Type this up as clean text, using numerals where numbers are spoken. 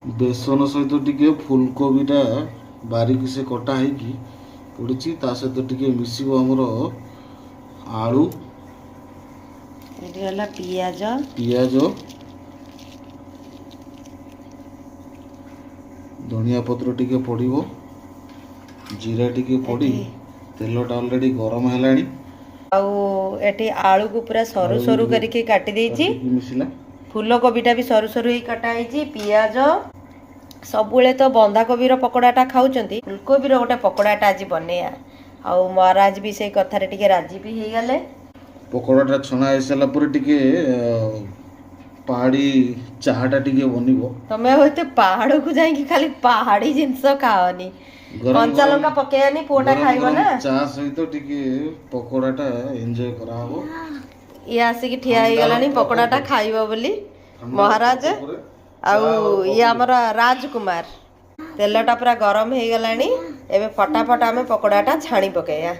बेसन सहित टिके फुलकोबीटा बारीक से कटा ହେଇକି ପଡ଼ିଛି ତା ସହିତ ଟିକେ ମିଶିବ ଆମର ଆଳୁ ଏଠି ହେଲା ପିଆଜ ଧନିଆ ପତ୍ର ଟିକେ ପଡ଼ିବ ଜିରା ଟିକେ ପଡ଼ି ତେଲଟା ଅଲରେडी ଗରମ ହେଲାଣି ଆଉ ଏଠି ଆଳୁ को पूरा सरू सरू करके काटी देइची मिसिला फूलकोबीटा भी सरू सरू ही कटा ହେଇची पियाज सबुले तो बंधाकोबी पकोड़ाटा खाऊंती फुलकोबी गोटे पकोड़ाटा आज बनेया आउ महाराज भी से कथारे टिके राजी भी हो गले पकोड़ाटा छणा हो सारा पर टिके पहाड़ी चाहाटा टिके बनिबो तमे होते पहाड़ को जाई खाली पहाड़ी जिंस खाओनी कंचा लंका पकेयानी पोटा खाइबो ना चा सहित टिके पकोड़ाटा एन्जॉय कराबो ये आसिक ठिया हो गलानी पकोड़ाटा खाइबो बोली महाराज आउ ये आमर राजकुमार तेलटा पूरा गरम हो गलानी एबे फटाफट आमे पकोड़ाटा छाणी पकेया